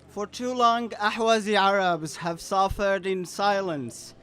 For too long, Ahwazi Arabs have suffered in silence,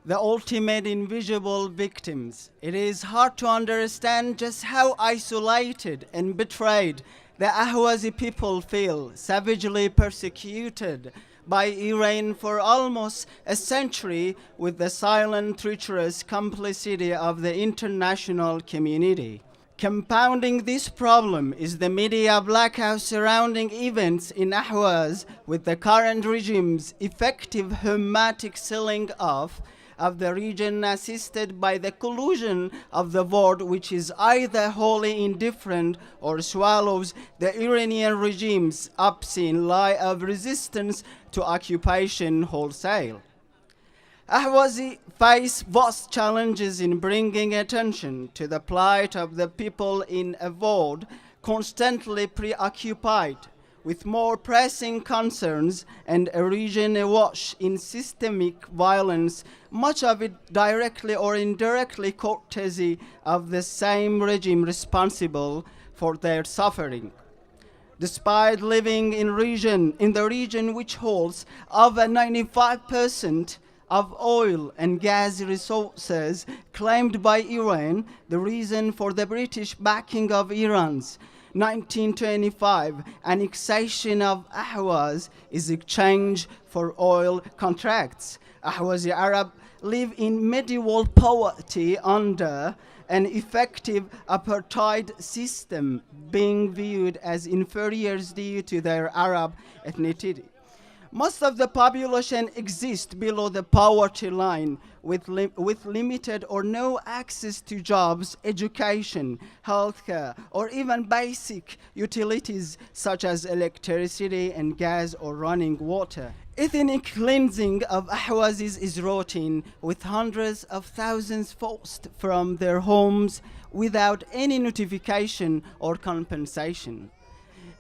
the ultimate invisible victims. It is hard to understand just how isolated and betrayed the Ahwazi people feel, savagely persecuted by Iran for almost a century with the silent, treacherous complicity of the international community. Compounding this problem is the media blackout surrounding events in Ahwaz, with the current regime's effective hermetic sealing off of the region assisted by the collusion of the world, which is either wholly indifferent or swallows the Iranian regime's obscene lie of resistance to occupation wholesale. Ahwazi face vast challenges in bringing attention to the plight of the people in a world constantly preoccupied with more pressing concerns and a region awash in systemic violence, much of it directly or indirectly courtesy of the same regime responsible for their suffering. Despite living in the region which holds over 95% of oil and gas resources claimed by Iran, the reason for the British backing of Iran's 1925 annexation of Ahwaz is exchange for oil contracts. Ahwazi Arab live in medieval poverty under an effective apartheid system, being viewed as inferiors due to their Arab ethnicity. Most of the population exists below the poverty line with limited or no access to jobs, education, healthcare, or even basic utilities such as electricity and gas or running water. Ethnic cleansing of Ahwazis is routine, with hundreds of thousands forced from their homes without any notification or compensation.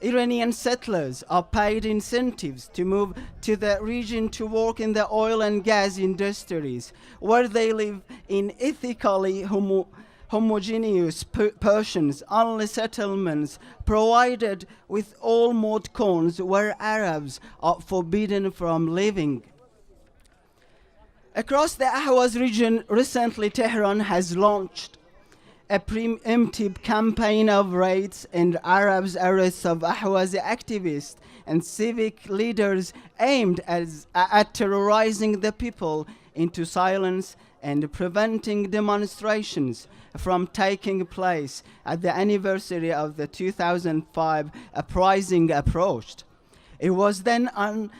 Iranian settlers are paid incentives to move to the region to work in the oil and gas industries, where they live in ethically homogeneous portions, only settlements provided with all mud cones where Arabs are forbidden from living. Across the Ahwaz region, recently Tehran has launched a preemptive campaign of raids and Arabs' arrests of Ahwazi activists and civic leaders aimed at terrorizing the people into silence and preventing demonstrations from taking place at the anniversary of the 2005 uprising approached. It was then on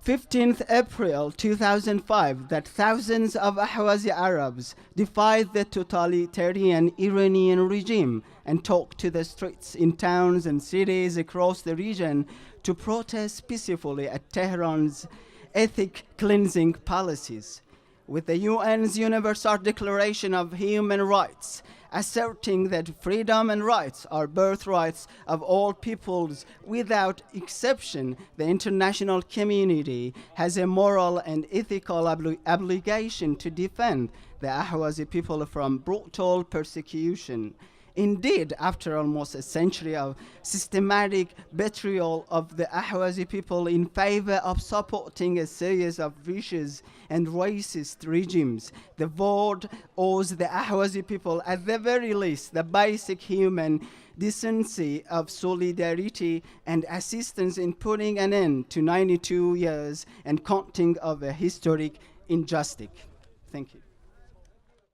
15th April 2005 that thousands of Ahwazi Arabs defied the totalitarian Iranian regime and took to the streets in towns and cities across the region to protest peacefully at Tehran's ethnic cleansing policies. With the UN's Universal Declaration of Human Rights asserting that freedom and rights are birthrights of all peoples without exception, the international community has a moral and ethical obligation to defend the Ahwazi people from brutal persecution. Indeed, after almost a century of systematic betrayal of the Ahwazi people in favor of supporting a series of vicious and racist regimes, the world owes the Ahwazi people, at the very least, the basic human decency of solidarity and assistance in putting an end to 92 years and counting of a historic injustice. Thank you.